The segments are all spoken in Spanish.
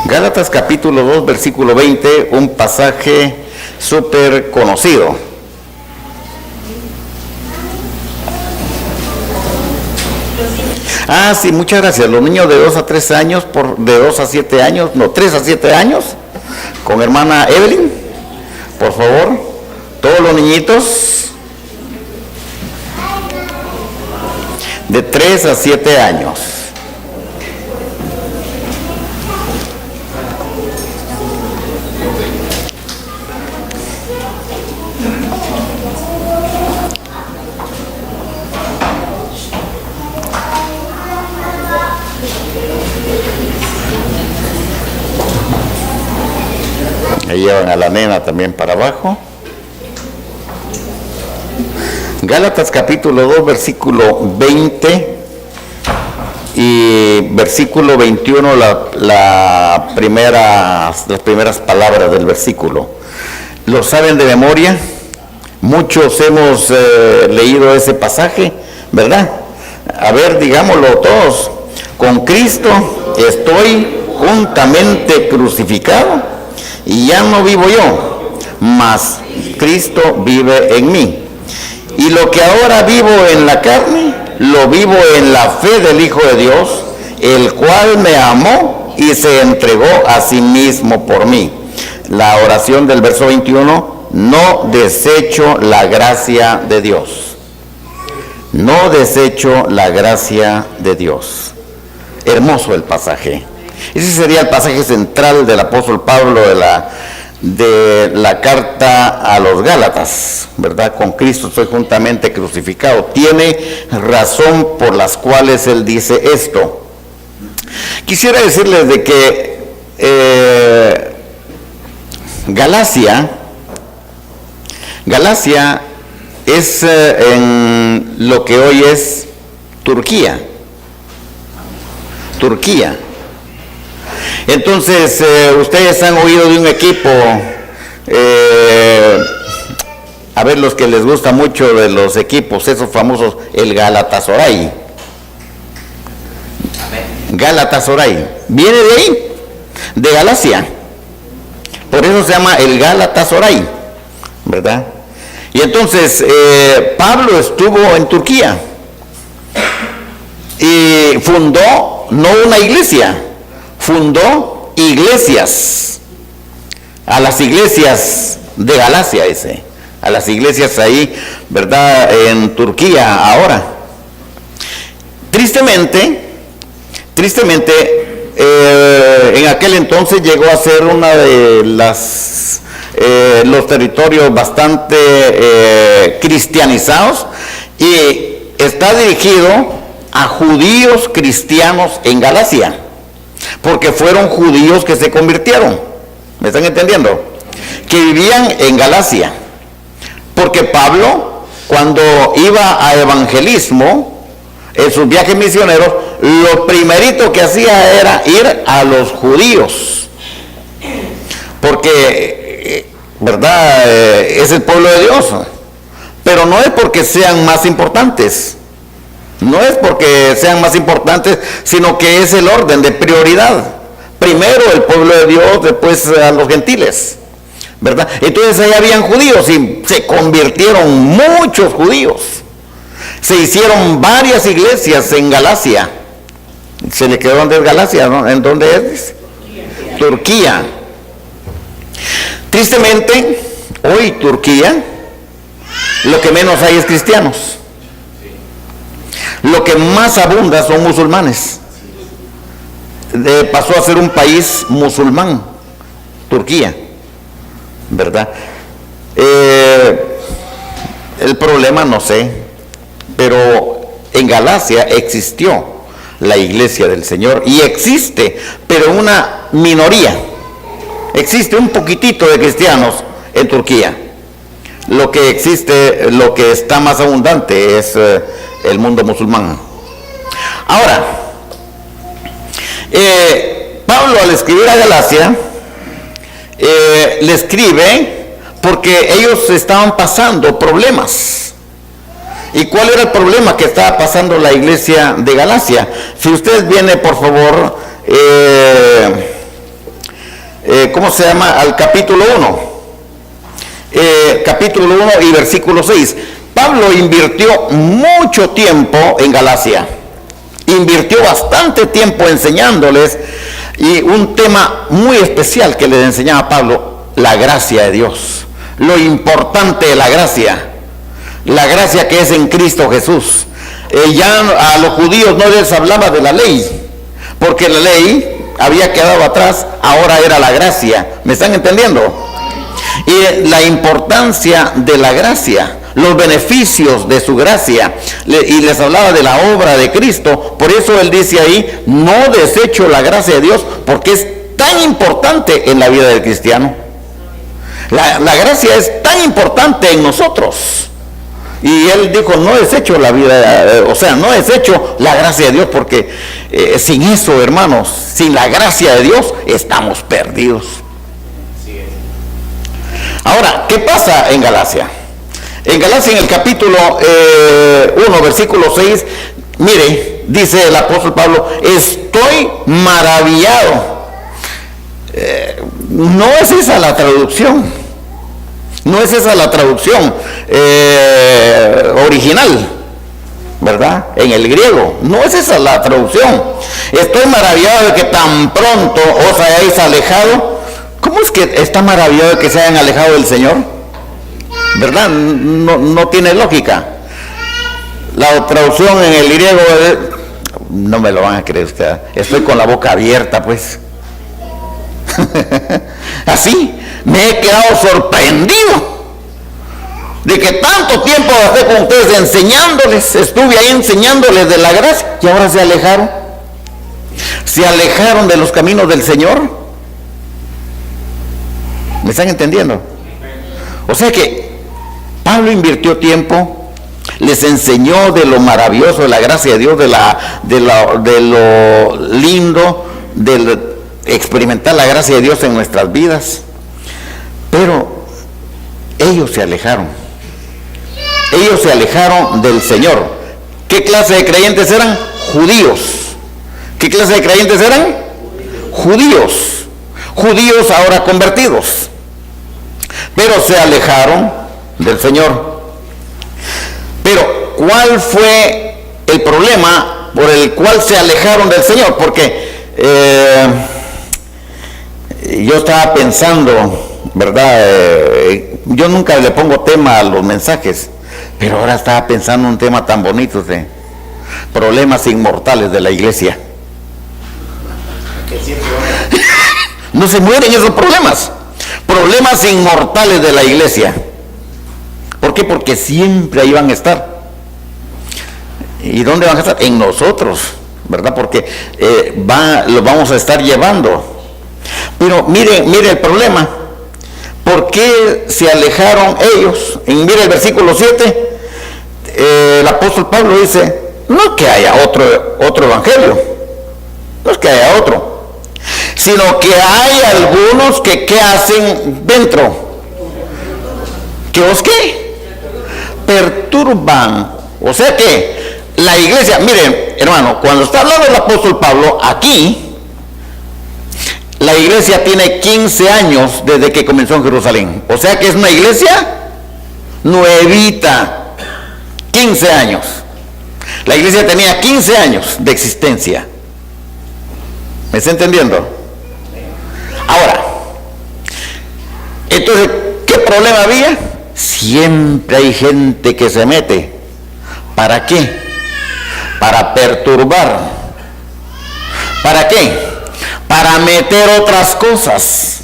Gálatas capítulo 2, versículo 20, un pasaje súper conocido. Sí, muchas gracias. Los niños de 2 a 3 años, de 2 a 7 años, no, 3 a 7 años, con hermana Evelyn, por favor. Todos los niñitos de 3 a 7 años. Ahí llevan a la nena también para abajo. Gálatas capítulo 2, versículo 20 y versículo 21, las primeras palabras del versículo. ¿Lo saben de memoria? Muchos hemos leído ese pasaje, ¿verdad? A ver, digámoslo todos. Con Cristo estoy juntamente crucificado. Y ya no vivo yo, mas Cristo vive en mí. Y lo que ahora vivo en la carne, lo vivo en la fe del Hijo de Dios, el cual me amó y se entregó a sí mismo por mí. La oración del verso 21, no desecho la gracia de Dios. No desecho la gracia de Dios. Hermoso el pasaje. Ese sería el pasaje central del apóstol Pablo de la carta a los Gálatas, ¿verdad? Con Cristo estoy juntamente crucificado. Tiene razón por las cuales él dice esto. Quisiera decirles de que Galacia es en lo que hoy es Turquía. Entonces, ustedes han oído de un equipo, a ver, los que les gusta mucho de los equipos, esos famosos, el Galatasaray. Galatasaray, viene de ahí, de Galacia. Por eso se llama el Galatasaray, ¿verdad? Y entonces, Pablo estuvo en Turquía y fundó, no una iglesia, fundó iglesias, a las iglesias de Galacia a las iglesias ahí, ¿verdad?, en Turquía ahora. Tristemente, en aquel entonces llegó a ser una de los territorios bastante cristianizados y está dirigido a judíos cristianos en Galacia. Porque fueron judíos que se convirtieron, ¿me están entendiendo? Que vivían en Galacia. Porque Pablo, cuando iba a evangelismo, en sus viajes misioneros, lo primerito que hacía era ir a los judíos. Porque, ¿verdad? Es el pueblo de Dios. Pero no es porque sean más importantes. No es porque sean más importantes, sino que es el orden de prioridad. Primero el pueblo de Dios, después a los gentiles, ¿verdad? Entonces ahí habían judíos y se convirtieron muchos judíos. Se hicieron varias iglesias en Galacia. Se le quedó donde es Galacia, ¿no? ¿En dónde es? Turquía. Tristemente, hoy Turquía, lo que menos hay es cristianos. Lo que más abunda son musulmanes. Pasó a ser un país musulmán, Turquía, ¿verdad? El problema no sé, pero en Galacia existió la iglesia del Señor y existe, pero una minoría. Existe un poquitito de cristianos en Turquía. Lo que existe, lo que está más abundante es el mundo musulmán. Ahora, Pablo al escribir a Galacia, le escribe porque ellos estaban pasando problemas. ¿Y cuál era el problema que estaba pasando la iglesia de Galacia? Si usted viene, por favor, ¿cómo se llama? Al capítulo 1. Capítulo 1 y versículo 6. Pablo invirtió mucho tiempo en Galacia. Invirtió bastante tiempo enseñándoles, y un tema muy especial que les enseñaba a Pablo: la gracia de Dios, lo importante de la gracia que es en Cristo Jesús. Ya a los judíos no les hablaba de la ley, porque la ley había quedado atrás, ahora era la gracia. ¿Me están entendiendo? Y la importancia de la gracia, los beneficios de su gracia, y les hablaba de la obra de Cristo. Por eso él dice ahí: no desecho la gracia de Dios, porque es tan importante en la vida del cristiano. La gracia es tan importante en nosotros. Y él dijo: no desecho la vida, no desecho la gracia de Dios, porque sin eso, hermanos, sin la gracia de Dios, estamos perdidos. Ahora, ¿qué pasa en Galacia? En Galacia, en el capítulo 1, versículo 6, mire, dice el apóstol Pablo: estoy maravillado. No es esa la traducción. No es esa la traducción original, ¿verdad? En el griego. No es esa la traducción. Estoy maravillado de que tan pronto os hayáis alejado. ¿Cómo es que está maravillado de que se hayan alejado del Señor? ¿Verdad? No tiene lógica. La traducción en el griego, no me lo van a creer ustedes. Estoy con la boca abierta, pues. Así me he quedado sorprendido de que tanto tiempo gasté con ustedes enseñándoles, estuve ahí enseñándoles de la gracia, y ahora se alejaron de los caminos del Señor. ¿Me están entendiendo? O sea que Pablo invirtió tiempo, les enseñó de lo maravilloso de la gracia de Dios, de lo lindo de experimentar la gracia de Dios en nuestras vidas. Pero ellos se alejaron del Señor. ¿Qué clase de creyentes eran? Judíos. ¿Qué clase de creyentes eran? Judíos ahora convertidos, pero se alejaron del Señor. Pero ¿cuál fue el problema por el cual se alejaron del Señor? Porque yo estaba pensando, ¿verdad? Yo nunca le pongo tema a los mensajes, pero ahora estaba pensando un tema tan bonito de problemas inmortales de la iglesia. No se mueren esos problemas inmortales de la iglesia. ¿Por qué? Porque siempre ahí van a estar. ¿Y dónde van a estar? En nosotros, ¿verdad? Porque los vamos a estar llevando. Pero mire el problema. ¿Por qué se alejaron ellos? Mire el versículo 7. El apóstol Pablo dice: no es que haya otro evangelio, no es que haya otro, sino que hay algunos que ¿qué hacen dentro? ¿Que os qué? Perturban. O sea que la iglesia, miren, hermano, cuando está hablando el apóstol Pablo aquí, la iglesia tiene 15 años desde que comenzó en Jerusalén. O sea que es una iglesia nuevita. 15 años. La iglesia tenía 15 años de existencia. ¿Me está entendiendo? Ahora, entonces, ¿qué problema había? Siempre hay gente que se mete. ¿Para qué? Para perturbar. ¿Para qué? Para meter otras cosas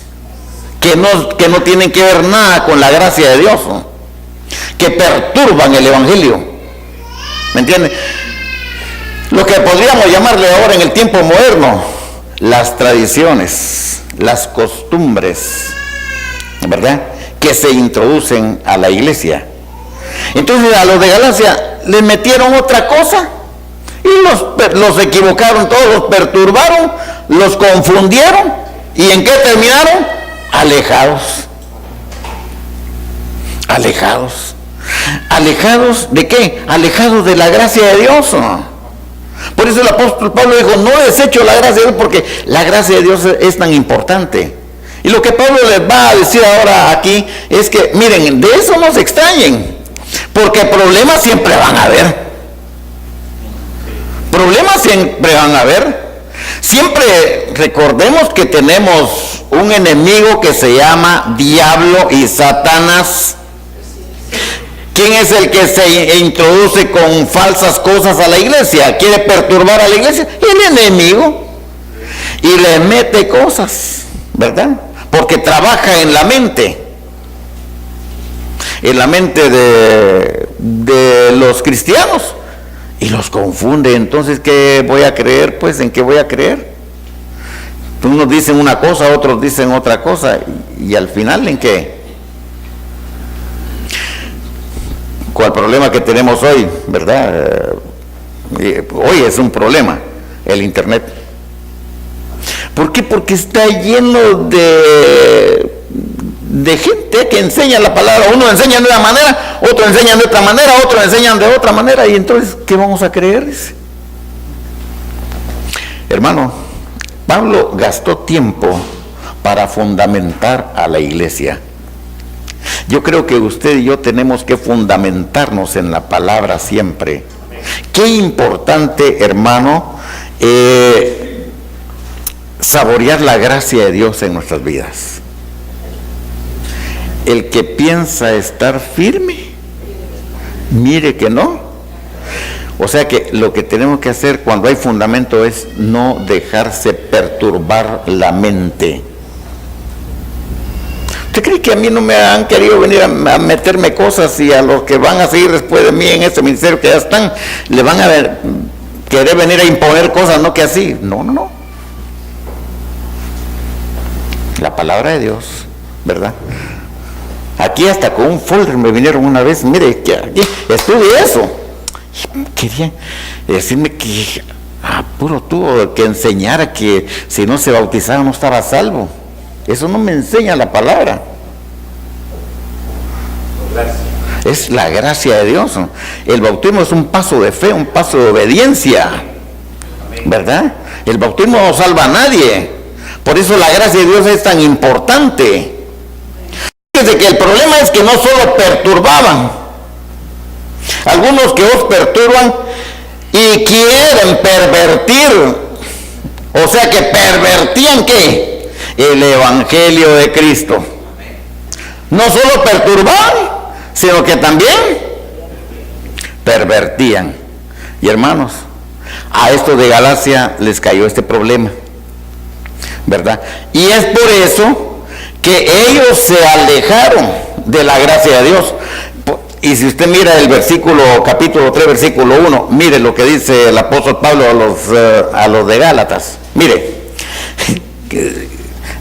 que no tienen que ver nada con la gracia de Dios, ¿no? Que perturban el evangelio. ¿Me entiende? Lo que podríamos llamarle ahora en el tiempo moderno, las tradiciones, las costumbres, ¿verdad?, que se introducen a la iglesia. Entonces a los de Galacia les metieron otra cosa y los equivocaron todos, los perturbaron, los confundieron. ¿Y en qué terminaron? ¿Alejados de qué? Alejados de la gracia de Dios. Por eso el apóstol Pablo dijo: no desecho la gracia de Dios, porque la gracia de Dios es tan importante. Y lo que Pablo les va a decir ahora aquí es que, miren, de eso no se extrañen, porque problemas siempre van a haber. Problemas siempre van a haber. Siempre recordemos que tenemos un enemigo que se llama Diablo y Satanás. ¿Quién es el que se introduce con falsas cosas a la iglesia? ¿Quiere perturbar a la iglesia? El enemigo. Y le mete cosas, ¿verdad? Porque trabaja en la mente de los cristianos, y los confunde. Entonces, ¿qué voy a creer? Pues, ¿en qué voy a creer? Unos dicen una cosa, otros dicen otra cosa, y al final, ¿en qué? ¿Cuál problema que tenemos hoy, verdad? Hoy es un problema, el internet. ¿Por qué? Porque está lleno de gente que enseña la palabra. Uno enseña de una manera, otro enseña de otra manera, otro enseñan de otra manera, y entonces, ¿qué vamos a creer? Hermano, Pablo gastó tiempo para fundamentar a la iglesia. Yo creo que usted y yo tenemos que fundamentarnos en la palabra siempre. Qué importante, hermano, saborear la gracia de Dios en nuestras vidas. El que piensa estar firme, mire que no. O sea que lo que tenemos que hacer cuando hay fundamento es no dejarse perturbar la mente. ¿Usted cree que a mí no me han querido venir a meterme cosas, y a los que van a seguir después de mí en este ministerio que ya están, le van a querer venir a imponer cosas? No, que así. No. La palabra de Dios, ¿verdad? Aquí hasta con un folder me vinieron una vez, mire, que aquí estudié eso. Querían decirme que puro tuvo que enseñar que si no se bautizaba no estaba salvo. Eso no me enseña la palabra. Es la gracia de Dios. El bautismo es un paso de fe, un paso de obediencia, ¿verdad? El bautismo no salva a nadie. Por eso la gracia de Dios es tan importante. Fíjense que el problema es que no solo perturbaban. Algunos que os perturban y quieren pervertir. O sea que pervertían, ¿qué? El evangelio de Cristo. No solo perturbaban, sino que también pervertían. Y hermanos, a estos de Galacia les cayó este problema, ¿verdad? Y es por eso que ellos se alejaron de la gracia de Dios. Y si usted mira el capítulo 3, versículo 1, mire lo que dice el apóstol Pablo a los de Gálatas. Mire,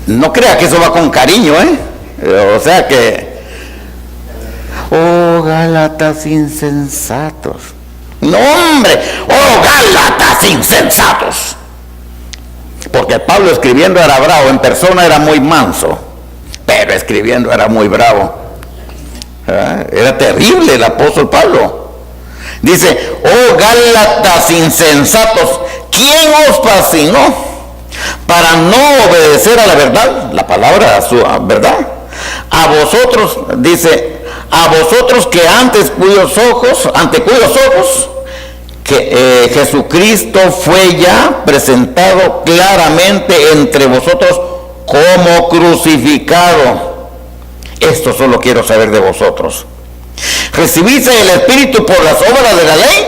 no crea que eso va con cariño, o sea que, oh Gálatas insensatos. No, hombre, oh Gálatas insensatos. Porque Pablo escribiendo era bravo, en persona era muy manso, pero escribiendo era muy bravo. Era terrible el apóstol Pablo. Dice, oh Gálatas insensatos, ¿quién os fascinó para no obedecer a la verdad, la palabra, a su verdad? A vosotros, dice, a vosotros que ante cuyos ojos, que Jesucristo fue ya presentado claramente entre vosotros como crucificado. Esto solo quiero saber de vosotros. ¿Recibís el Espíritu por las obras de la ley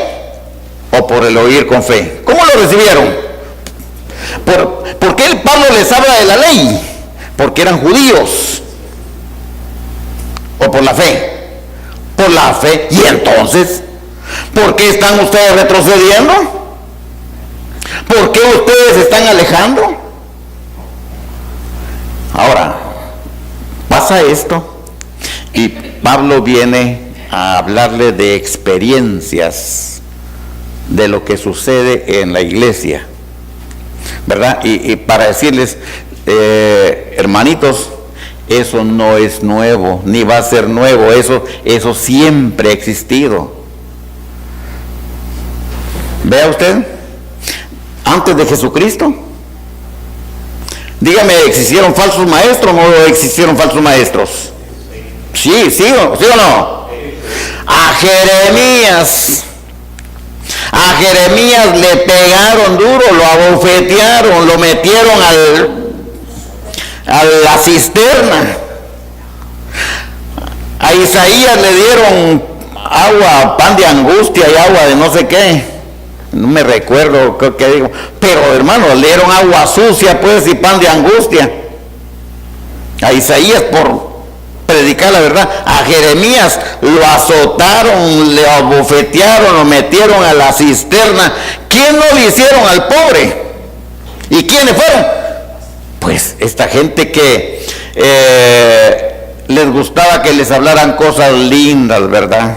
o por el oír con fe? ¿Cómo lo recibieron? ¿Por qué el Pablo les habla de la ley? Porque eran judíos. ¿O por la fe? Por la fe. ¿Y entonces? ¿Por qué están ustedes retrocediendo? ¿Por qué ustedes se están alejando? Ahora, pasa esto y Pablo viene a hablarle de experiencias de lo que sucede en la iglesia, ¿verdad? Y para decirles, hermanitos, eso no es nuevo, ni va a ser nuevo, eso siempre ha existido. Vea usted, antes de Jesucristo Dígame, ¿existieron falsos maestros o no existieron falsos maestros? Sí, sí o no. A Jeremías le pegaron duro, lo abofetearon, lo metieron a la cisterna. A Isaías le dieron agua, pan de angustia y agua de no sé qué. No me recuerdo qué digo. Pero hermano, le dieron agua sucia pues y pan de angustia. A Isaías por predicar la verdad. A Jeremías lo azotaron, le abofetearon, lo metieron a la cisterna. ¿Quién no le hicieron al pobre? ¿Y quiénes fueron? Pues esta gente que les gustaba que les hablaran cosas lindas, ¿verdad?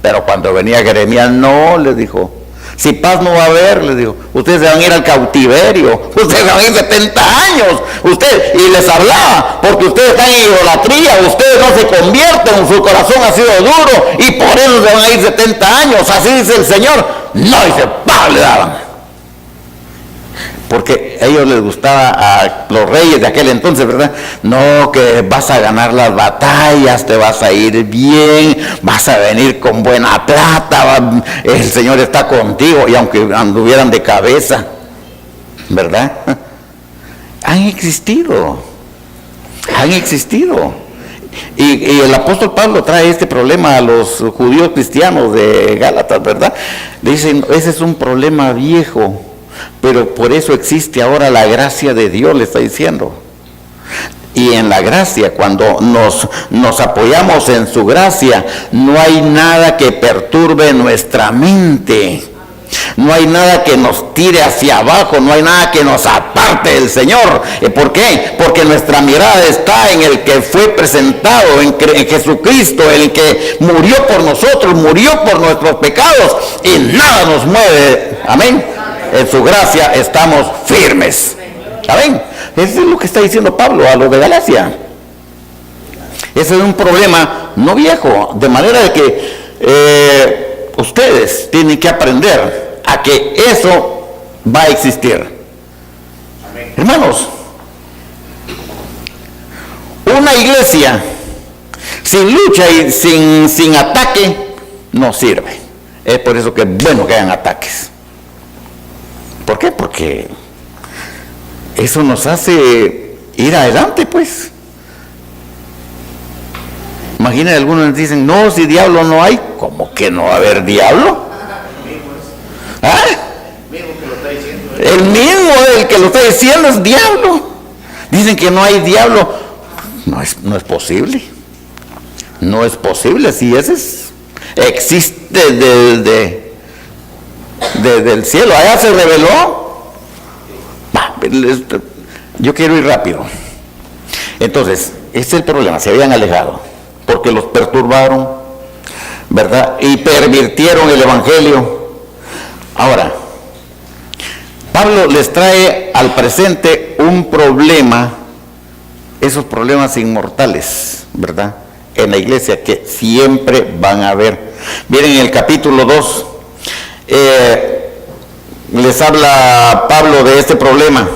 Pero cuando venía Jeremías, no, les dijo, si paz no va a haber, les dijo, ustedes se van a ir al cautiverio, ustedes van a ir 70 años, y les hablaba, porque ustedes están en idolatría, ustedes no se convierten, su corazón ha sido duro, y por eso se van a ir 70 años, así dice el Señor. No, dice, ¡pam!, le daban. Porque a ellos les gustaba, a los reyes de aquel entonces, ¿verdad? No, que vas a ganar las batallas, te vas a ir bien, vas a venir con buena plata, el Señor está contigo, y aunque anduvieran de cabeza, ¿verdad? Han existido. Y el apóstol Pablo trae este problema a los judíos cristianos de Gálatas, ¿verdad? Dicen, ese es un problema viejo, pero por eso existe ahora la gracia de Dios, le está diciendo. Y en la gracia, cuando nos apoyamos en su gracia, no hay nada que perturbe nuestra mente. No hay nada que nos tire hacia abajo, no hay nada que nos aparte del Señor. ¿Por qué? Porque nuestra mirada está en el que fue presentado, en Jesucristo, el que murió por nosotros, murió por nuestros pecados, y nada nos mueve. Amén. En su gracia estamos firmes. ¿Saben? Eso es lo que está diciendo Pablo a los de Galacia. Ese es un problema no viejo, de manera de que ustedes tienen que aprender a que eso va a existir. Amén. Hermanos, una iglesia sin lucha y sin ataque no sirve. Es por eso que es bueno que hayan ataques. ¿Por qué? Porque eso nos hace ir adelante, pues. Imaginen, algunos dicen, no, si diablo no hay, ¿cómo que no va a haber diablo? ¿Ah? El mismo, el que lo está diciendo es diablo. Dicen que no hay diablo. No es posible. No es posible, si ese existe desde el cielo, allá se reveló. Yo quiero ir rápido. Entonces, ese es el problema, se habían alejado, porque los perturbaron, ¿verdad? Y pervirtieron el evangelio. Ahora, Pablo les trae al presente un problema, esos problemas inmortales, ¿verdad? En la iglesia que siempre van a haber. Miren, en el capítulo 2, les habla Pablo de este problema.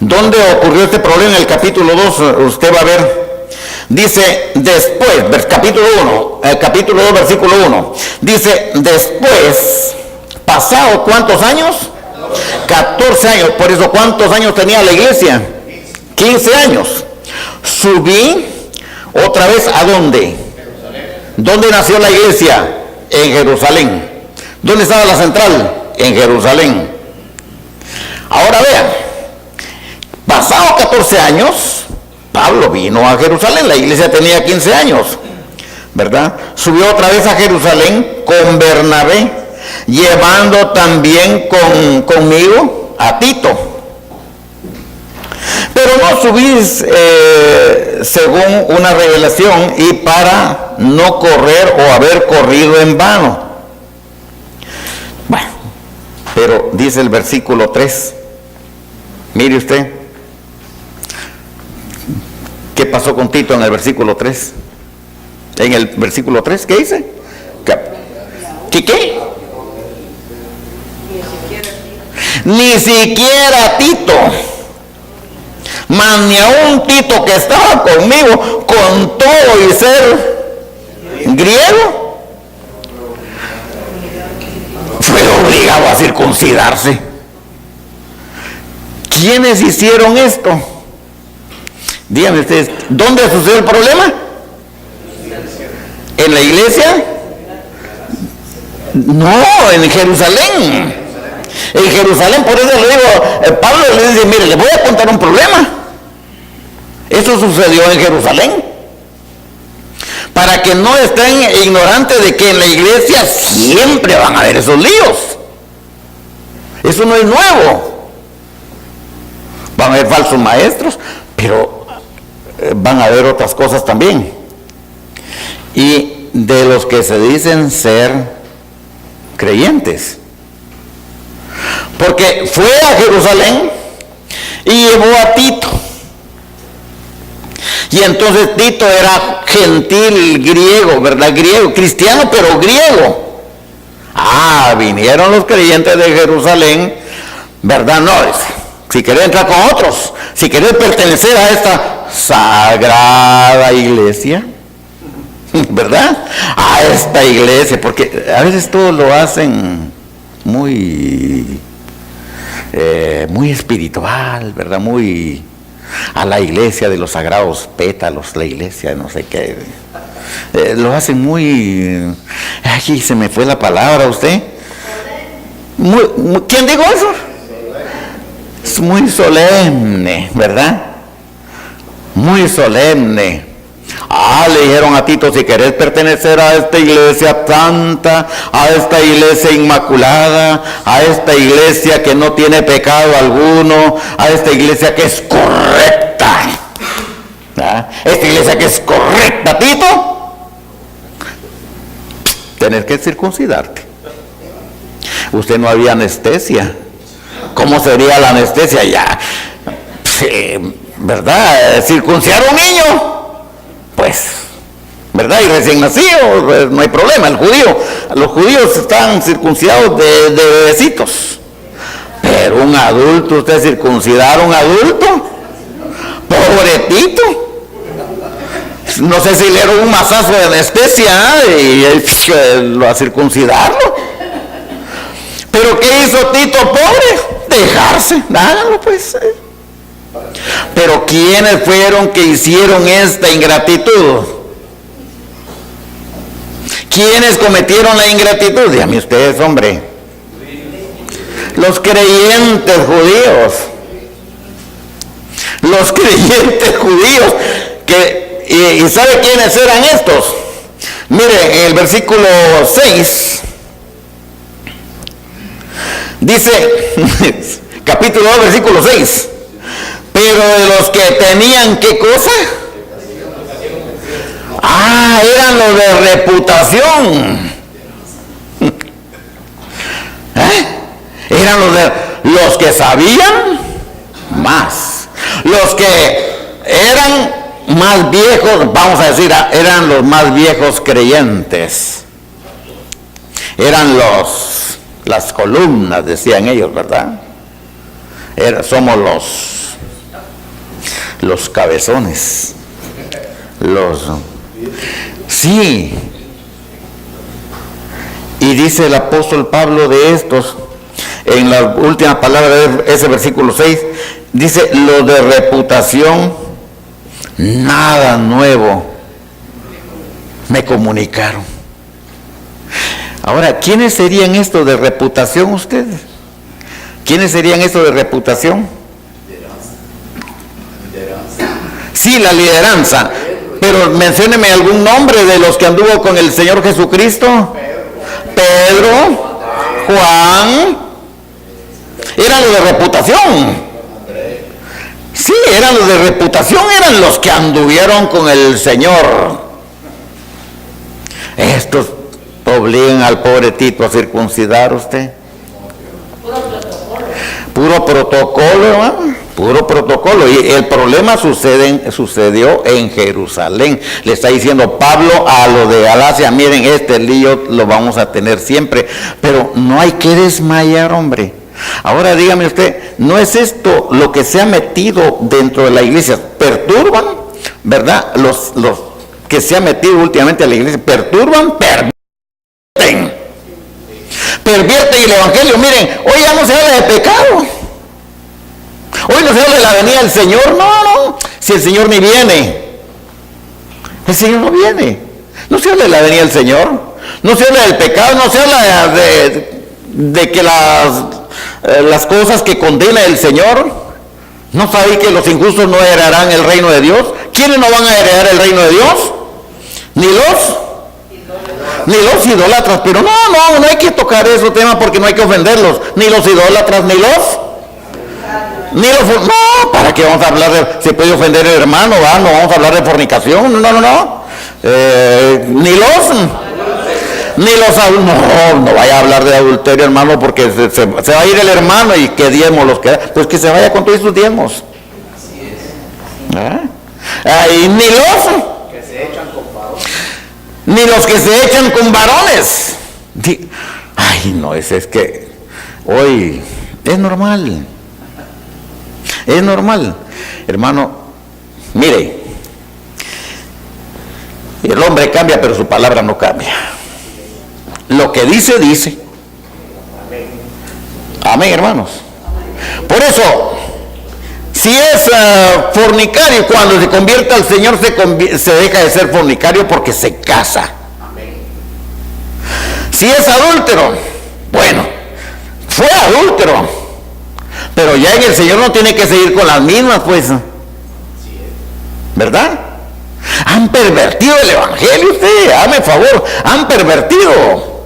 ¿Dónde ocurrió este problema? En el capítulo 2, usted va a ver. Dice, después, capítulo 2, versículo 1. Dice, después, ¿pasado cuántos años? 14 años. Por eso, ¿cuántos años tenía la iglesia? 15 años. Subí otra vez, ¿a dónde? ¿Dónde nació la iglesia? En Jerusalén. ¿Dónde estaba la central? En Jerusalén. Ahora vean, pasados 14 años, Pablo vino a Jerusalén, la iglesia tenía 15 años, ¿verdad? Subió otra vez a Jerusalén con Bernabé, llevando también conmigo a Tito. Pero no subí según una revelación y para no correr o haber corrido en vano. Bueno, pero dice el versículo 3. Mire usted, ¿qué pasó con Tito en el versículo 3? En el versículo 3, ¿qué dice? ¿Qué? Ni siquiera Tito, mas ni aún Tito, que estaba conmigo, con todo y ser griego, fue obligado a circuncidarse. ¿Quiénes hicieron esto? Díganme ustedes, ¿dónde sucedió el problema? ¿En la iglesia? No, en Jerusalén. En Jerusalén, por eso le digo, Pablo le dice, mire, le voy a contar un problema. Eso sucedió en Jerusalén. Para que no estén ignorantes de que en la iglesia siempre van a haber esos líos. Eso no es nuevo. Van a haber falsos maestros, pero van a haber otras cosas también. Y de los que se dicen ser creyentes. Porque fue a Jerusalén y llevó a Tito. Y entonces Tito era gentil, griego, ¿verdad? Griego, cristiano, pero griego. Vinieron los creyentes de Jerusalén, ¿verdad? No, si querés entrar con otros, si querés pertenecer a esta sagrada iglesia, ¿verdad? A esta iglesia, porque a veces todo lo hacen muy espiritual, ¿verdad? Muy a la iglesia de los sagrados pétalos, la iglesia de no sé qué. Lo hacen muy... Aquí se me fue la palabra, ¿usted? ¿Quién dijo eso? Es muy solemne, ¿verdad? Muy solemne. Le dijeron a Tito, si querés pertenecer a esta iglesia santa, a esta iglesia inmaculada, a esta iglesia que no tiene pecado alguno, a esta iglesia que es correcta, esta iglesia que es correcta, Tito, tenés que circuncidarte. Usted no había anestesia. ¿Cómo sería la anestesia? Ya, ¿verdad? Circuncidar a un niño, pues, ¿verdad? Y recién nacido, pues, no hay problema. Los judíos están circuncidados de bebecitos. Pero un adulto, usted circuncidar a un adulto, pobretito. No sé si le dieron un mazazo de anestesia y lo a circuncidarlo. Pero ¿qué hizo Tito, pobre? Dejarse, háganlo pues. Pero ¿quiénes fueron que hicieron esta ingratitud? ¿Quiénes cometieron la ingratitud? Díganme ustedes, hombre. Los creyentes judíos. Los creyentes judíos. ¿Y sabe quiénes eran estos? Mire, en el versículo 6 dice, capítulo 2, versículo 6. Pero de los que tenían, ¿qué cosa? Eran los de reputación. Eran los que sabían más. Los que eran más viejos, vamos a decir, eran los más viejos creyentes. Eran las columnas, decían ellos, ¿verdad? Somos los cabezones. Sí. Y dice el apóstol Pablo de estos, en la última palabra de ese versículo 6, dice, los de reputación, nada nuevo me comunicaron. Ahora, ¿quiénes serían estos de reputación ustedes? ¿Quiénes serían estos de reputación? Sí, la lideranza. Pero mencióneme algún nombre de los que anduvo con el Señor Jesucristo. Pedro, Juan. Eran los de reputación. Sí, eran los de reputación, eran los que anduvieron con el Señor. Estos obligan al pobre Tito a circuncidar usted. Puro protocolo, hermano. Puro protocolo. Y el problema sucedió en Jerusalén. Le está diciendo Pablo a los de Galacia, miren, este lío lo vamos a tener siempre. Pero no hay que desmayar, hombre. Ahora dígame usted, ¿no es esto lo que se ha metido dentro de la iglesia? ¿Perturban? ¿Verdad? Los que se han metido últimamente a la iglesia, perturban, pervierten el evangelio. Miren, hoy ya no se habla de pecado, hoy no se habla de la venida del Señor. No, si el Señor ni viene, el Señor no viene. No se habla de la venida del Señor, no se habla del pecado, no se habla de que las cosas que condena el Señor. ¿No sabéis que los injustos no heredarán el reino de Dios? ¿Quiénes no van a heredar el reino de Dios? Ni los idólatras. Pero no hay que tocar esos temas porque no hay que ofenderlos. Ni los idólatras, ni los... No, ¿para qué vamos a hablar de... Se puede ofender el hermano, ¿va? No vamos a hablar de fornicación, no. No vaya a hablar de adulterio, hermano, porque se va a ir el hermano y que diezmos los que... Pues que se vaya con todos sus diezmos. Y ni los que se echan con varones. Ay, no, es que hoy es normal. Es normal. Hermano, mire, el hombre cambia, pero su palabra no cambia. Lo que dice, dice. Amén, hermanos. Por eso, si es fornicario, cuando se convierte al Señor se deja de ser fornicario porque se casa. Si es adúltero, bueno, fue adúltero, pero ya en el Señor no tiene que seguir con las mismas, pues, ¿verdad? Han pervertido el evangelio, usted, hazme favor, han pervertido.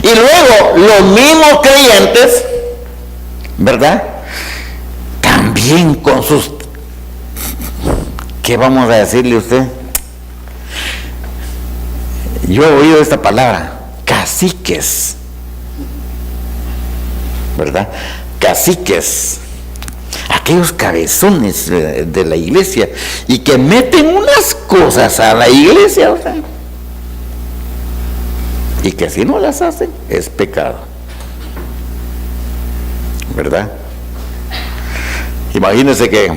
Y luego los mismos creyentes, ¿verdad? También con sus, ¿qué vamos a decirle a usted? Yo he oído esta palabra, caciques, ¿verdad? Caciques, aquellos cabezones de la iglesia y que meten unas cosas a la iglesia, o sea, y que si no las hacen es pecado, ¿verdad? Imagínense que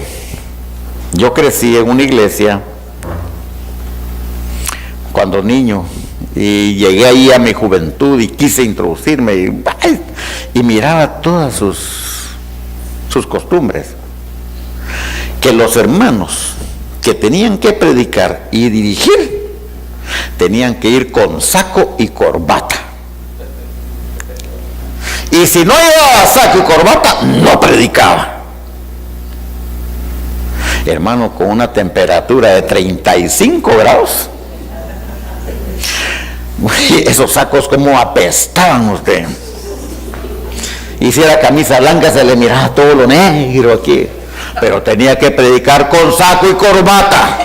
yo crecí en una iglesia cuando niño y llegué ahí a mi juventud y quise introducirme y miraba todas sus costumbres, que los hermanos que tenían que predicar y dirigir tenían que ir con saco y corbata, y si no llevaba saco y corbata no predicaba. Hermano, con una temperatura de 35 grados, esos sacos como apestaban usted, y si era camisa blanca se le miraba todo lo negro aquí, pero tenía que predicar con saco y corbata.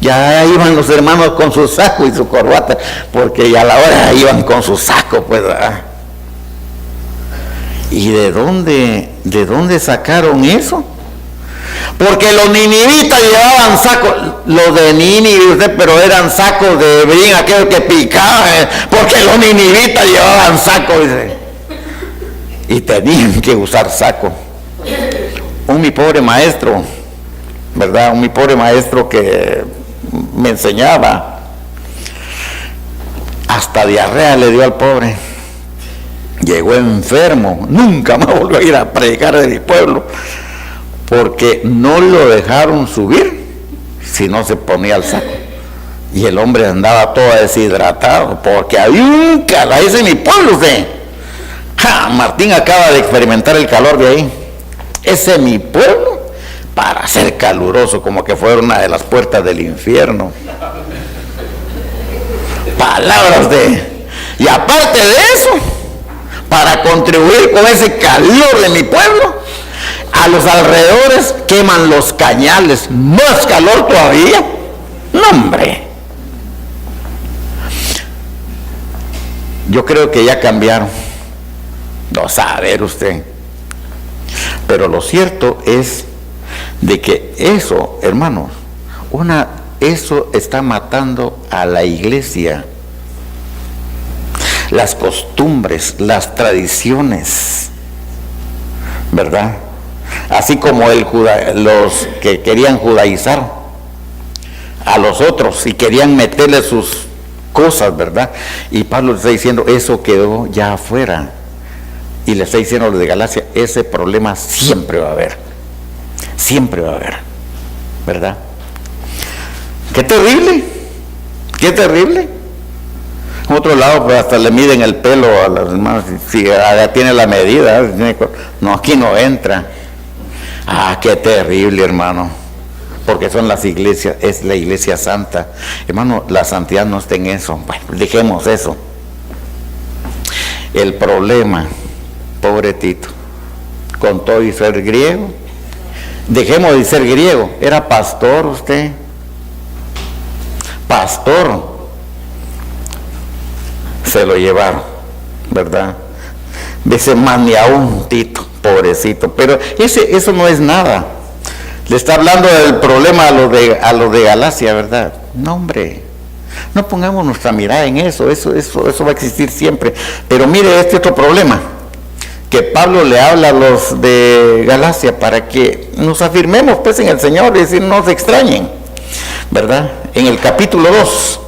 Ya iban los hermanos con su saco y su corbata, porque ya a la hora iban con su saco, pues, ¿verdad? ¿Y de dónde sacaron eso? Porque los ninivitas llevaban sacos, los de Nínive, pero eran sacos de brin, aquellos que picaban, porque los ninivitas llevaban sacos, y tenían que usar saco. Mi pobre maestro, ¿verdad? Mi pobre maestro que me enseñaba, hasta diarrea le dio al pobre, llegó enfermo, nunca más volvió a ir a predicar de mi pueblo, porque no lo dejaron subir si no se ponía el saco, y el hombre andaba todo deshidratado, porque había un calor, ese es mi pueblo, usted. Martín acaba de experimentar el calor de ahí. Ese es mi pueblo, para ser caluroso, como que fuera una de las puertas del infierno. Palabras y aparte de eso, para contribuir con ese calor de mi pueblo, a los alrededores queman los cañales, más calor todavía. No, hombre. Yo creo que ya cambiaron. No saber usted. Pero lo cierto es de que eso, hermanos, eso está matando a la iglesia. las costumbres, las tradiciones, ¿verdad? Así como los que querían judaizar a los otros y querían meterle sus cosas, ¿verdad? Y Pablo le está diciendo, eso quedó ya afuera. Y le está diciendo a los de Galacia, ese problema siempre va a haber, ¿verdad? ¡Qué terrible! ¡Qué terrible! En otro lado, pues hasta le miden el pelo a las hermanas, si tiene la medida, no, aquí no entra. ¡Ah, qué terrible, hermano! Porque son las iglesias, es la iglesia santa. Hermano, la santidad no está en eso. Bueno, dejemos eso. El problema, pobre Tito, con todo y ser griego, dejemos de ser griego, era pastor usted, pastor, se lo llevaron, ¿verdad? Dice, más ni aún Tito, pobrecito, pero eso no es nada. Le está hablando del problema a los de Galacia, ¿verdad? No, hombre, no pongamos nuestra mirada en eso va a existir siempre. Pero mire este otro problema, que Pablo le habla a los de Galacia para que nos afirmemos pues en el Señor, y decir, no se extrañen, ¿verdad? En el capítulo 2.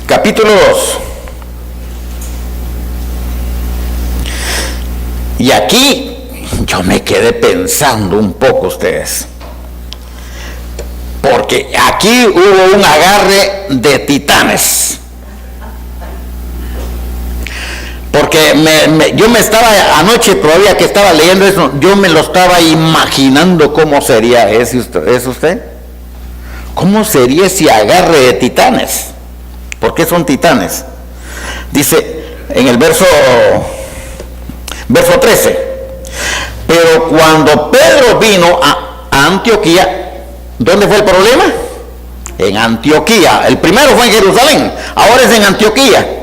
Capítulo 2. Y aquí yo me quedé pensando un poco, ustedes, porque aquí hubo un agarre de titanes. Porque yo me estaba, anoche todavía que estaba leyendo eso, yo me lo estaba imaginando cómo sería ¿es usted? ¿Cómo sería ese agarre de titanes? ¿Por qué son titanes? Dice en el verso 13, pero cuando Pedro vino a Antioquía, ¿dónde fue el problema? En Antioquía. El primero fue en Jerusalén, ahora es en Antioquía.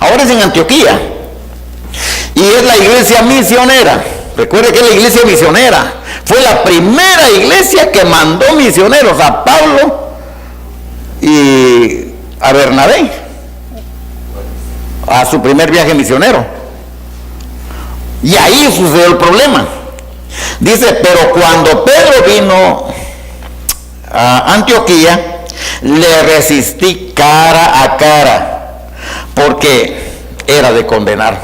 Ahora es en Antioquía. Y es la iglesia misionera. Recuerde que es la iglesia misionera. Fue la primera iglesia que mandó misioneros a Pablo y a Bernabé a su primer viaje misionero. Y ahí sucedió el problema. Dice, pero cuando Pedro vino a Antioquía, le resistí cara a cara, porque era de condenar.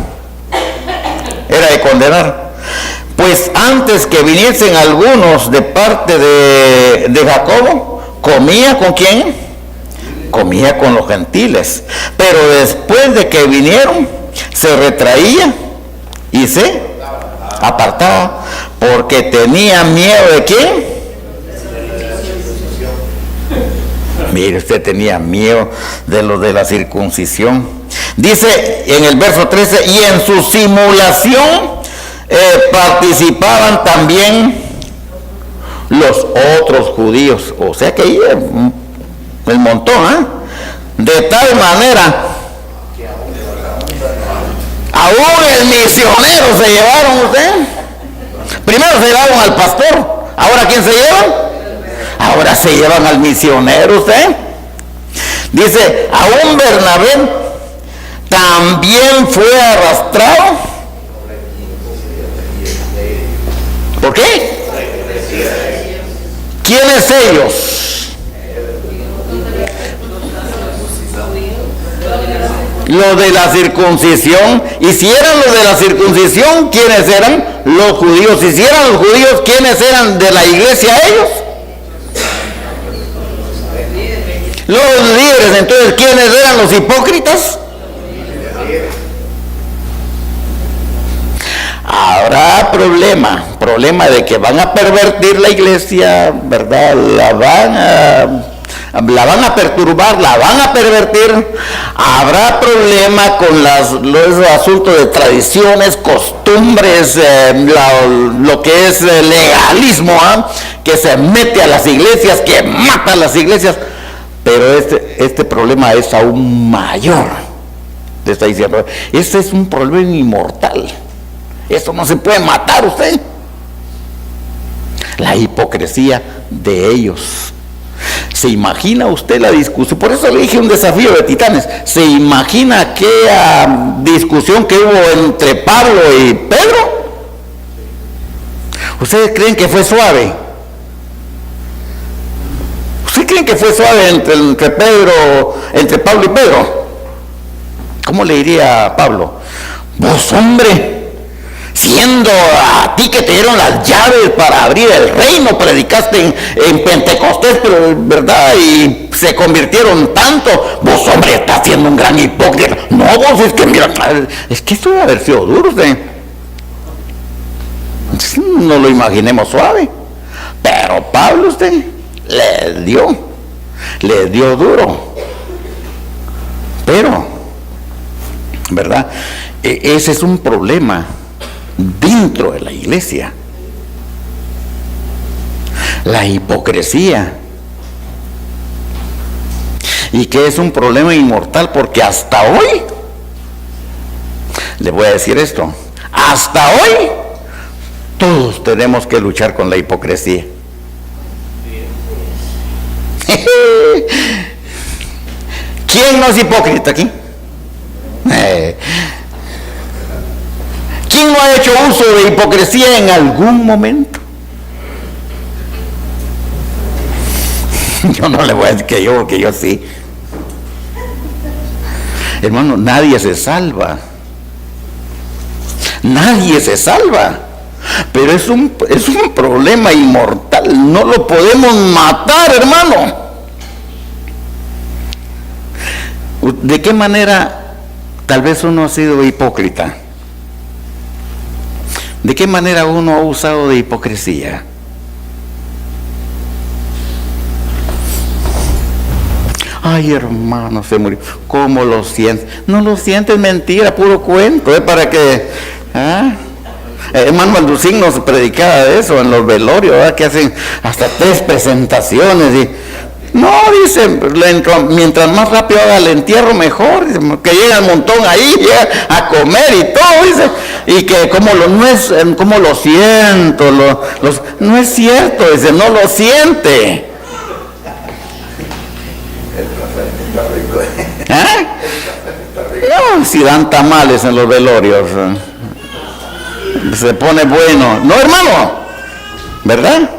Pues antes que viniesen algunos de parte de Jacobo, comía ¿con quién? Comía con los gentiles. Pero después de que vinieron, se retraía y se apartaba, porque tenía miedo ¿de quién? Mire, usted tenía miedo de los de la circuncisión. Dice en el verso 13, y en su simulación participaban también los otros judíos. O sea que ahí el montón, ¿eh? De tal manera, aún el misionero se llevaron usted. Primero se llevaron al pastor, ahora ¿quién se llevan? Ahora se llevan al misionero usted. Dice, aún Bernabé también fue arrastrado. ¿Por qué? ¿Quiénes ellos? Los de la circuncisión. Y si eran los de la circuncisión, ¿quiénes eran? Los judíos. Y si eran los judíos, ¿quiénes eran de la iglesia ellos? Los líderes. Entonces, ¿quiénes eran los hipócritas? Habrá problema de que van a pervertir la iglesia, ¿verdad? La van a perturbar, la van a pervertir. Habrá problema con los asuntos de tradiciones, costumbres, lo que es legalismo, ¿eh? Que se mete a las iglesias, que mata a las iglesias. Pero este problema es aún mayor. Le está diciendo, este es un problema inmortal. Esto no se puede matar usted. La hipocresía de ellos. ¿Se imagina usted la discusión? Por eso le dije un desafío de titanes. ¿Se imagina aquella discusión que hubo entre Pablo y Pedro? ¿Ustedes creen que fue suave? ¿Ustedes creen que fue suave entre Pablo y Pedro? ¿Cómo le diría a Pablo? Vos, hombre, siendo a ti que te dieron las llaves para abrir el reino, predicaste en Pentecostés, pero verdad, y se convirtieron tanto. Vos, hombre, estás siendo un gran hipócrita. No, vos, es que mira, es que esto debe haber sido duro, usted. No lo imaginemos suave. Pero Pablo, usted, le dio duro. Pero, ¿verdad? Ese es un problema dentro de la iglesia. La hipocresía. Y que es un problema inmortal, porque hasta hoy, le voy a decir esto, hasta hoy todos tenemos que luchar con la hipocresía. ¿Quién no es hipócrita aquí? ¿Quién no ha hecho uso de hipocresía en algún momento? Yo no le voy a decir que yo sí. Hermano, nadie se salva. Nadie se salva. Pero es un problema inmortal. No lo podemos matar, hermano. ¿De qué manera tal vez uno ha sido hipócrita? ¿De qué manera uno ha usado de hipocresía? Ay, hermano, se murió. ¿Cómo lo sientes? No lo sientes, mentira, puro cuento. Para que... Hermano Balducín nos predicaba de eso en los velorios, ¿verdad? Que hacen hasta 3 presentaciones y... No, dice, mientras más rápido haga el entierro, mejor. Dice, que llega un montón ahí, llega a comer y todo, dice. Y que como lo siento, no es cierto, dice, no lo siente. No, si dan tamales en los velorios, se pone bueno. No, hermano, ¿verdad?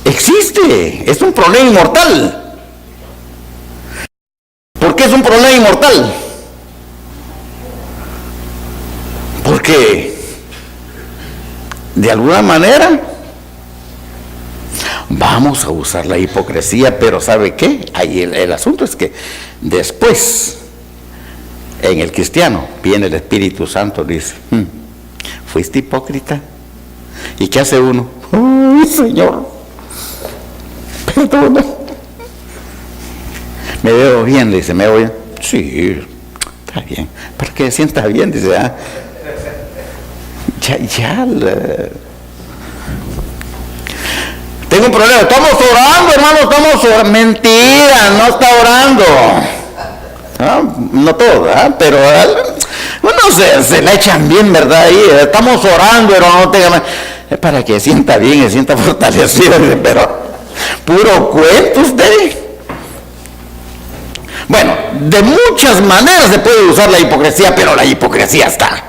Existe, es un problema inmortal. ¿Por qué es un problema inmortal? Porque de alguna manera vamos a usar la hipocresía, pero ¿sabe qué? Ahí el asunto es que después en el cristiano viene el Espíritu Santo, dice, ¿fuiste hipócrita? ¿Y qué hace uno? ¡Ay, Señor! Perdona. ¿Me veo bien? Le dice, ¿me veo bien? Sí, está bien. ¿Para que se sienta bien? Dice, tengo un problema. Estamos orando, hermano, estamos orando. Mentira, no está orando. No todo, ¿verdad? Pero bueno, se la echan bien, ¿verdad? Ahí, estamos orando, pero no tenga... para que sienta bien, se sienta fortalecido, pero puro cuento usted. Bueno, de muchas maneras se puede usar la hipocresía, pero la hipocresía está.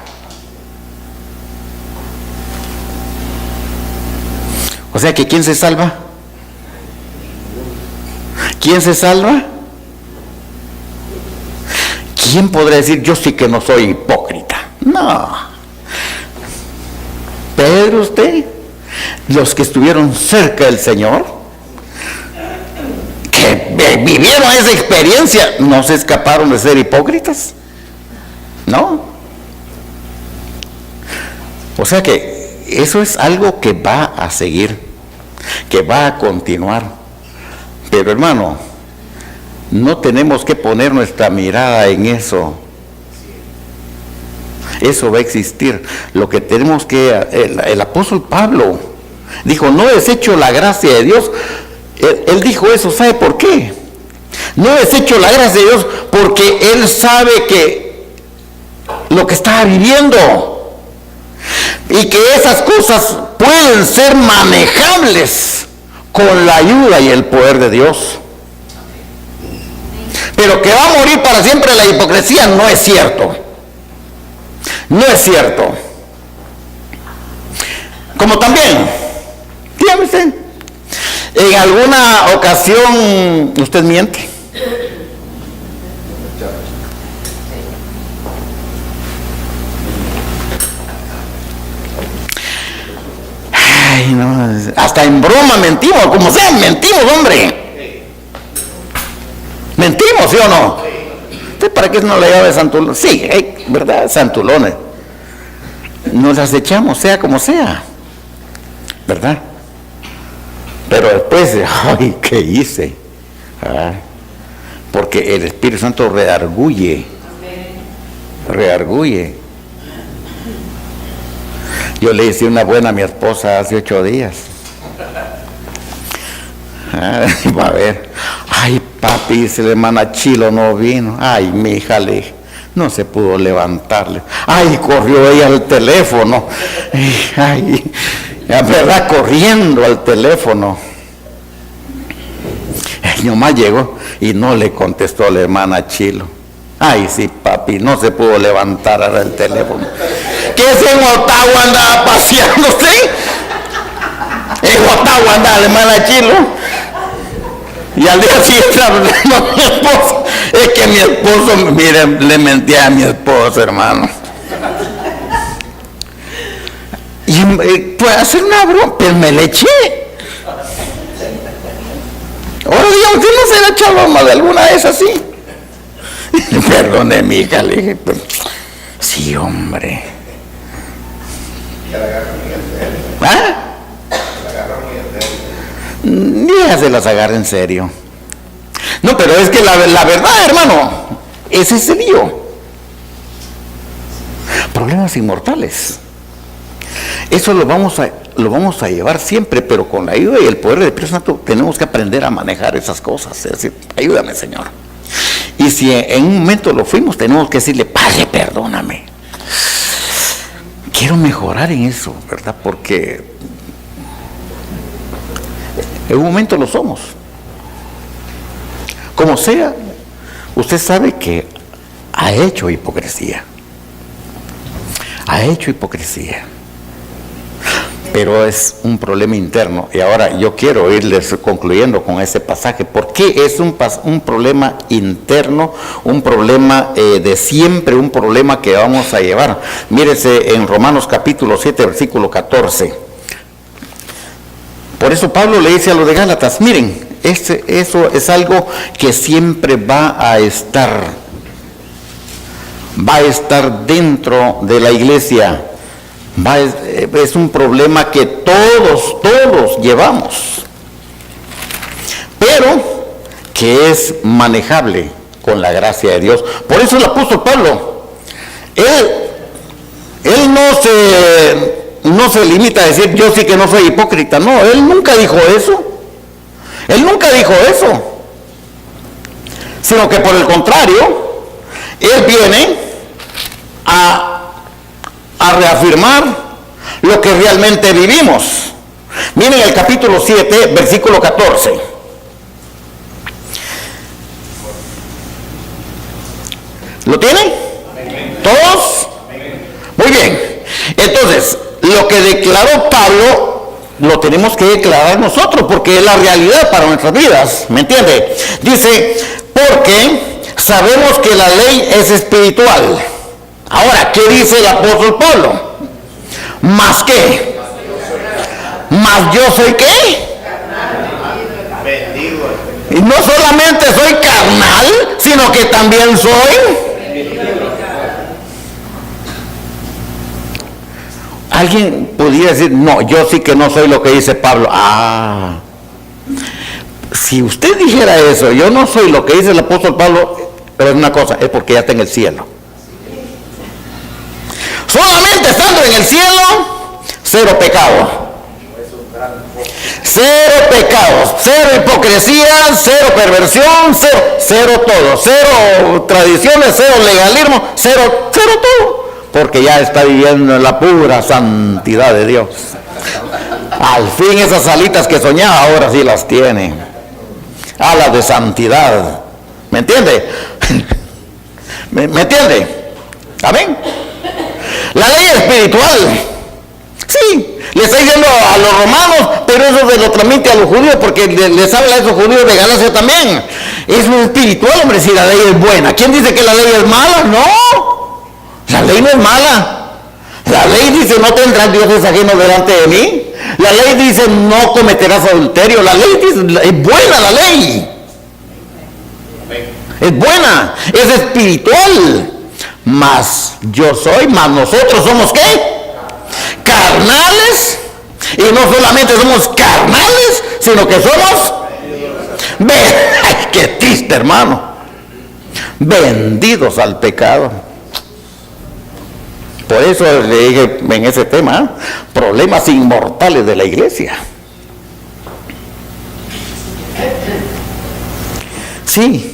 O sea que ¿quién se salva? ¿Quién se salva? ¿Quién podrá decir yo sí que no soy hipócrita? No. Pedro, usted, los que estuvieron cerca del Señor, que vivieron esa experiencia, no se escaparon de ser hipócritas. No. O sea que eso es algo que va a seguir, que va a continuar. Pero hermano, no tenemos que poner nuestra mirada en eso. Eso va a existir. Lo que tenemos que... El apóstol Pablo dijo, no desecho la gracia de Dios. Él dijo eso, ¿sabe por qué? No desecho la gracia de Dios porque él sabe que lo que estaba viviendo. y que esas cosas pueden ser manejables con la ayuda y el poder de Dios. Pero que va a morir para siempre la hipocresía no es cierto. No es cierto. Como también, dígame usted, en alguna ocasión usted miente. Ay, no, hasta en broma mentimos, como sea, mentimos, hombre. Mentimos, ¿sí o no? ¿Usted para qué no le llama de Santulón? Sí, ¿verdad? Santulones. Nos las echamos, sea como sea, ¿verdad? Pero después, ay, ¿qué hice? Porque el Espíritu Santo redarguye. Yo le hice una buena a mi esposa hace 8 días. Va a ver. Ay, papi, dice la hermana Chilo, no vino. Ay, mi hija, no se pudo levantarle. Ay, corrió ella al teléfono. Ay, la verdad, corriendo al teléfono. Ay, nomás llegó y no le contestó a la hermana Chilo. Ay, sí, papi, no se pudo levantar ahora el teléfono. ¿Qué es en Ottawa andaba paseándose? En Ottawa andaba la hermana Chilo. Y al día siguiente hablando a mi esposo. Es que mi esposo, mire, le mentía a mi esposo, hermano. Y pues hacer una broma, pero me le eché. Ahora digamos que no se le echó broma de alguna vez así. Perdone, mi hija, le dije, pues, sí, hombre. Ni ella se las agarra en serio. No, pero es que la verdad, hermano, ese es el lío. Problemas inmortales. Eso lo vamos a llevar siempre, pero con la ayuda y el poder del Espíritu Santo tenemos que aprender a manejar esas cosas. Es decir, ayúdame, Señor. Y si en un momento lo fuimos, tenemos que decirle, Padre, perdóname. Quiero mejorar en eso, ¿verdad? Porque en un momento lo somos. Como sea, usted sabe que ha hecho hipocresía. Ha hecho hipocresía. Pero es un problema interno. Y ahora yo quiero irles concluyendo con ese pasaje. ¿Por qué es un problema interno? Un problema de siempre, un problema que vamos a llevar. Mírese en Romanos capítulo 7, versículo 14. Por eso Pablo le dice a los de Gálatas, miren, eso es algo que siempre va a estar dentro de la iglesia. Es un problema que todos llevamos, pero que es manejable con la gracia de Dios. Por eso el apóstol Pablo, él no se limita a decir yo sí que no soy hipócrita. No, él nunca dijo eso. Sino que por el contrario, él viene a reafirmar lo que realmente vivimos. Miren el capítulo 7, versículo 14. ¿Lo tienen? ¿Todos? Muy bien. Entonces, lo que declaró Pablo, lo tenemos que declarar nosotros, porque es la realidad para nuestras vidas. ¿Me entiende? Dice, porque sabemos que la ley es espiritual. Ahora, ¿qué dice el apóstol Pablo? ¿Más qué? ¿Más yo soy qué? Y no solamente soy carnal, sino que también soy. Alguien podría decir, no, yo sí que no soy lo que dice Pablo. Si usted dijera eso, yo no soy lo que dice el apóstol Pablo, pero es una cosa, es porque ya está en el cielo. Solamente estando en el cielo, cero pecado. Cero pecados, cero hipocresía, cero perversión, cero todo, cero tradiciones, cero legalismo, cero todo. porque ya está viviendo en la pura santidad de Dios. Al fin esas alitas que soñaba ahora sí las tiene. Alas de santidad. ¿Me entiende? ¿Me entiende? Amén. La ley espiritual. Sí, le está diciendo a los romanos, pero eso se lo transmite a los judíos, porque les habla a esos judíos de Galacia también. Es lo espiritual, hombre, si la ley es buena. ¿Quién dice que la ley es mala? No, la ley no es mala. La ley dice, no tendrás dioses ajenos delante de mí. La ley dice, no cometerás adulterio. La ley dice, es buena la ley. Es buena, es espiritual. Mas yo soy, mas nosotros somos ¿qué? Carnales. Y no solamente somos carnales, sino que somos ay, qué triste, hermano, vendidos al pecado. Por eso le dije en ese tema, problemas inmortales de la iglesia. Sí.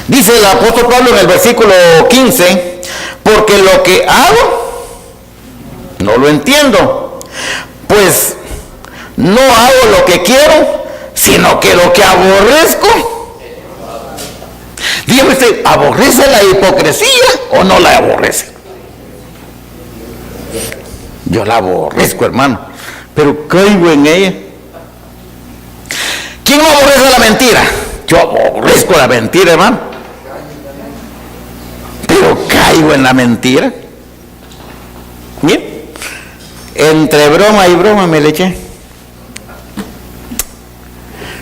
Dice el apóstol Pablo en el versículo 15, porque lo que hago no lo entiendo, pues no hago lo que quiero, sino que lo que aborrezco. Dígame usted, ¿aborrece la hipocresía o no la aborrece? Yo la aborrezco, hermano, pero caigo en ella. ¿Quién no aborrece la mentira? Yo aborrezco la mentira, hermano, pero caigo en la mentira. Bien, entre broma y broma me le eché.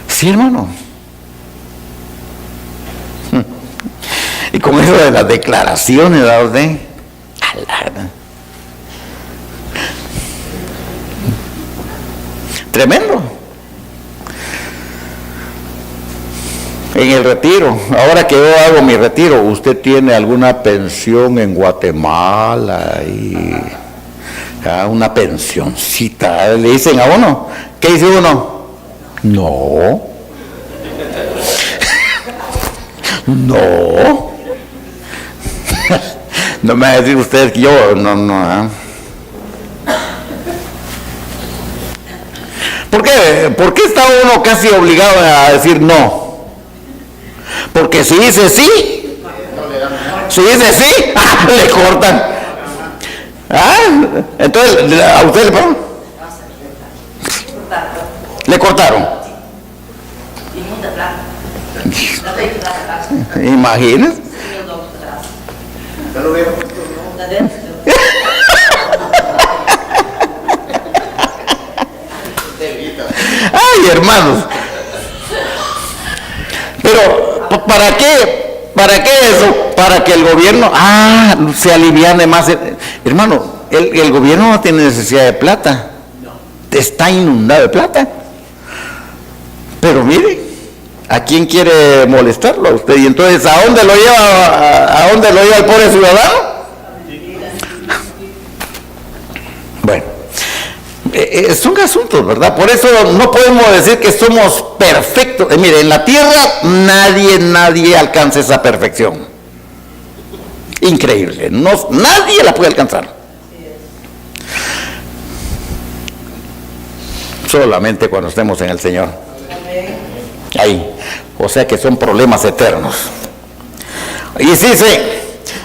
Sí, hermano. Y con eso de las declaraciones, ¿verdad usted? Tremendo. En el retiro, ahora que yo hago mi retiro, ¿usted tiene alguna pensión en Guatemala? Y una pensioncita, le dicen a uno. ¿Qué dice uno? No. No. No me va a decir usted que yo, no. ¿Por qué? ¿Por qué está uno casi obligado a decir no? Porque si dice sí, le cortan. Entonces, ¿a usted le cortaron? Imagínese. Ay, hermanos. Pero, ¿para qué? ¿Para qué eso? Para que el gobierno se aliviane más. Hermano, el gobierno no tiene necesidad de plata. Está inundado de plata. Pero mire, ¿a quién quiere molestarlo a usted? Y entonces, ¿a dónde lo lleva el pobre ciudadano? Bueno, son asuntos, ¿verdad? Por eso no podemos decir que somos perfectos. Mire, en la tierra nadie alcanza esa perfección. Increíble, nadie la puede alcanzar. Solamente cuando estemos en el Señor. Ahí, o sea que son problemas eternos. Y sí,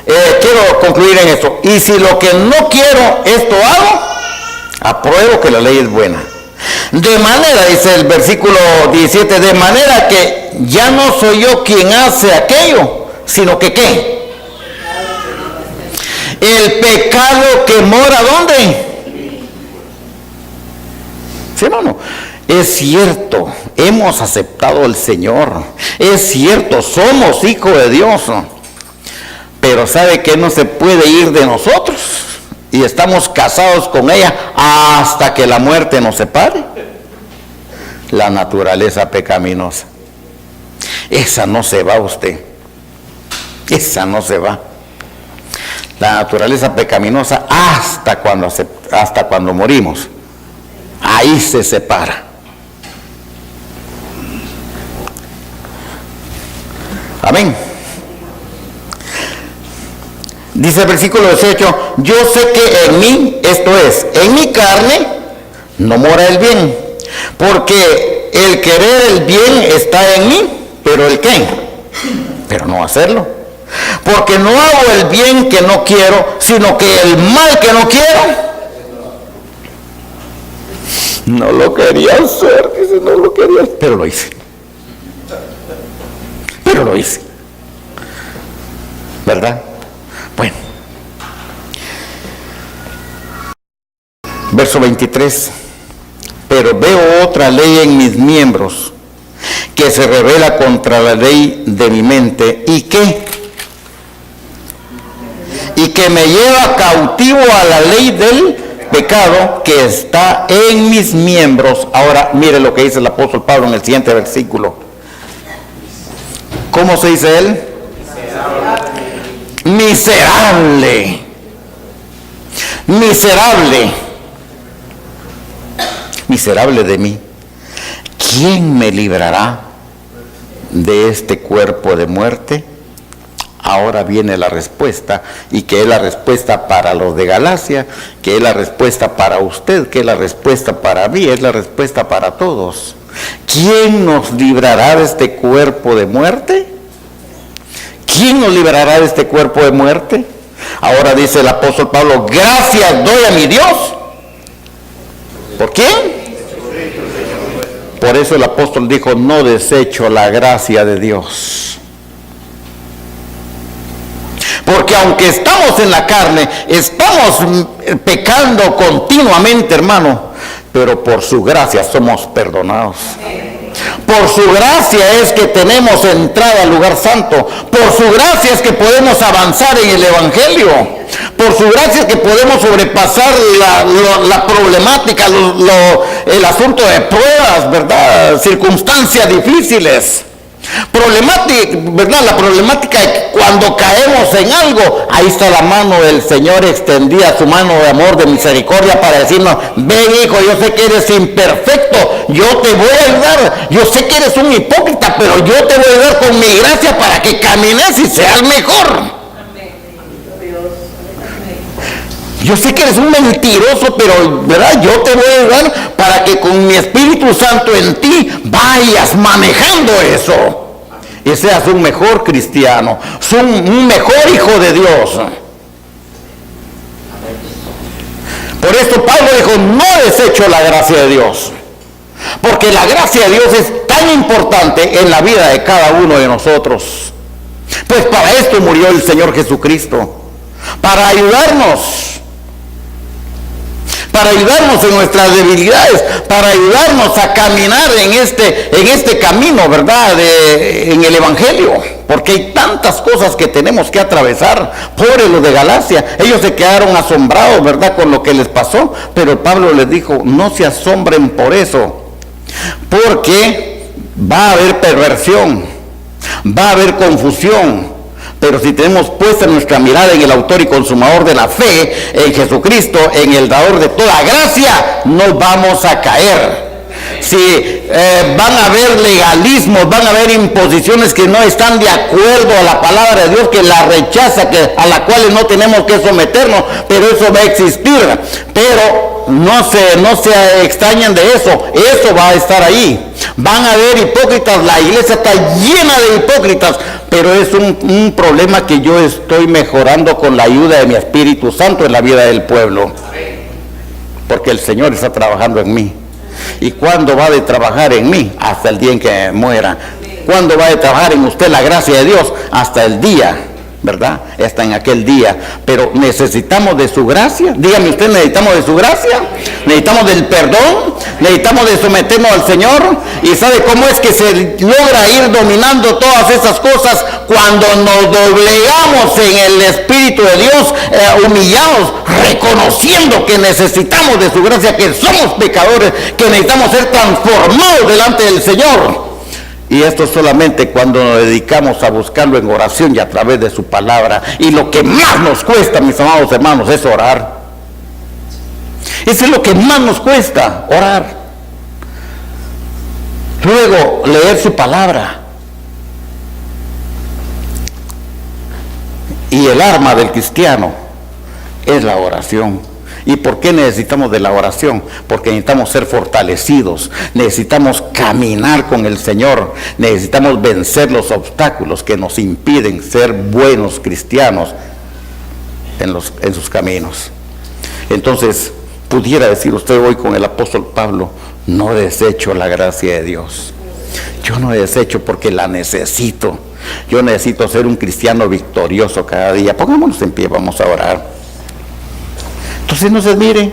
quiero concluir en esto. Y si lo que no quiero, esto hago, apruebo que la ley es buena. De manera, dice el versículo 17, de manera que ya no soy yo quien hace aquello, sino que ¿qué? El pecado que mora, ¿dónde? Sí, hermano. Es cierto, hemos aceptado al Señor. Es cierto, somos hijos de Dios. Pero ¿sabe que no se puede ir de nosotros? Y estamos casados con ella hasta que la muerte nos separe. La naturaleza pecaminosa. Esa no se va usted. Esa no se va. La naturaleza pecaminosa hasta cuando morimos. Ahí se separa. Amén. Dice el versículo 18, yo sé que en mí, esto es, en mi carne, no mora el bien, porque el querer el bien está en mí, pero el qué, pero no hacerlo. Porque no hago el bien que no quiero, sino que el mal que no quiero, no lo quería hacer, dice, no lo quería hacer, pero lo hice. Pero lo hice. ¿Verdad? Bueno. Verso 23. Pero veo otra ley en mis miembros, que se revela contra la ley de mi mente, y que me lleva cautivo a la ley del pecado que está en mis miembros. Ahora mire lo que dice el apóstol Pablo en el siguiente versículo. ¿Cómo se dice él? Miserable. Miserable. Miserable de mí. ¿Quién me librará de este cuerpo de muerte? Ahora viene la respuesta, y que es la respuesta para los de Galacia, que es la respuesta para usted, que es la respuesta para mí, es la respuesta para todos. ¿Quién nos librará de este cuerpo de muerte? ¿Quién nos librará de este cuerpo de muerte? Ahora dice el apóstol Pablo, gracias doy a mi Dios. ¿Por quién? Por eso el apóstol dijo, no desecho la gracia de Dios. Porque aunque estamos en la carne, estamos pecando continuamente, hermano, pero por su gracia somos perdonados. Por su gracia es que tenemos entrada al lugar santo. Por su gracia es que podemos avanzar en el Evangelio. Por su gracia es que podemos sobrepasar la problemática, el asunto de pruebas, ¿verdad? Circunstancias difíciles. Problemática, ¿verdad? La problemática es que cuando caemos en algo, ahí está la mano del Señor extendida, su mano de amor, de misericordia, para decirnos, ven hijo, yo sé que eres imperfecto, yo te voy a ayudar, yo sé que eres un hipócrita, pero yo te voy a ayudar con mi gracia para que camines y seas mejor. Yo sé que eres un mentiroso, pero ¿verdad? Yo te voy a ayudar para que con mi Espíritu Santo en ti vayas manejando eso. Y seas un mejor cristiano, un mejor hijo de Dios. Por esto Pablo dijo, no desecho la gracia de Dios. Porque la gracia de Dios es tan importante en la vida de cada uno de nosotros. Pues para esto murió el Señor Jesucristo. Para ayudarnos en nuestras debilidades, para ayudarnos a caminar en este camino, ¿verdad? En el Evangelio, porque hay tantas cosas que tenemos que atravesar. Pobres los de Galacia, ellos se quedaron asombrados, ¿verdad?, con lo que les pasó, pero Pablo les dijo, no se asombren por eso, porque va a haber perversión, va a haber confusión. Pero si tenemos puesta nuestra mirada en el autor y consumador de la fe, en Jesucristo, en el dador de toda gracia, no vamos a caer. Si van a haber legalismos, van a haber imposiciones que no están de acuerdo a la palabra de Dios, que la rechaza, a la cual no tenemos que someternos, pero eso va a existir. Pero no se extrañen de eso va a estar ahí. Van a haber hipócritas, la iglesia está llena de hipócritas, pero es un problema que yo estoy mejorando con la ayuda de mi Espíritu Santo en la vida del pueblo, porque el Señor está trabajando en mí. ¿Y cuándo va de trabajar en mí? Hasta el día en que muera. ¿Cuándo va de trabajar en usted la gracia de Dios? Hasta el día, ¿verdad? Hasta en aquel día. Pero necesitamos de su gracia. Dígame usted, ¿necesitamos de su gracia? Necesitamos del perdón, necesitamos de someternos al Señor. ¿Y sabe cómo es que se logra ir dominando todas esas cosas? Cuando nos doblegamos en el Espíritu de Dios, humillados, reconociendo que necesitamos de su gracia, que somos pecadores, que necesitamos ser transformados delante del Señor. Y esto solamente cuando nos dedicamos a buscarlo en oración y a través de su palabra. Y lo que más nos cuesta, mis amados hermanos, es orar. Eso es lo que más nos cuesta, orar. Luego, leer su palabra. Y el arma del cristiano es la oración. ¿Y por qué necesitamos de la oración? Porque necesitamos ser fortalecidos, necesitamos caminar con el Señor, necesitamos vencer los obstáculos que nos impiden ser buenos cristianos en sus caminos. Entonces, pudiera decir usted hoy con el apóstol Pablo: no desecho la gracia de Dios. Yo no desecho porque la necesito. Yo necesito ser un cristiano victorioso cada día. Pongámonos en pie, vamos a orar. Entonces, mire,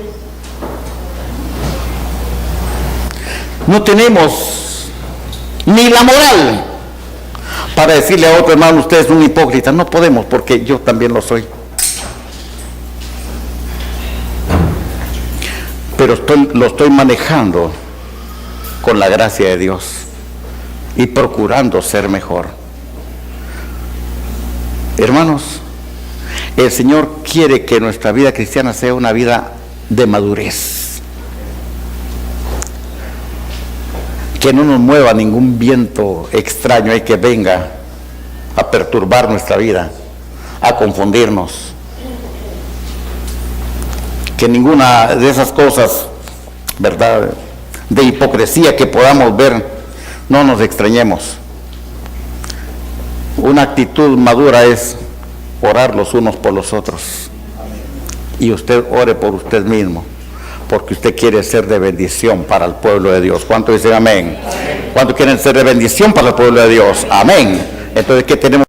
no tenemos ni la moral para decirle a otro hermano: usted es un hipócrita. No podemos, porque yo también lo soy. Pero lo estoy manejando con la gracia de Dios y procurando ser mejor. Hermanos, el Señor quiere que nuestra vida cristiana sea una vida de madurez. Que no nos mueva ningún viento extraño ahí que venga a perturbar nuestra vida, a confundirnos. Que ninguna de esas cosas, ¿verdad?, de hipocresía que podamos ver, no nos extrañemos. Una actitud madura es orar los unos por los otros. Y usted ore por usted mismo, porque usted quiere ser de bendición para el pueblo de Dios. ¿Cuántos dicen amén? ¿Cuántos quieren ser de bendición para el pueblo de Dios? Amén. Entonces, ¿qué tenemos?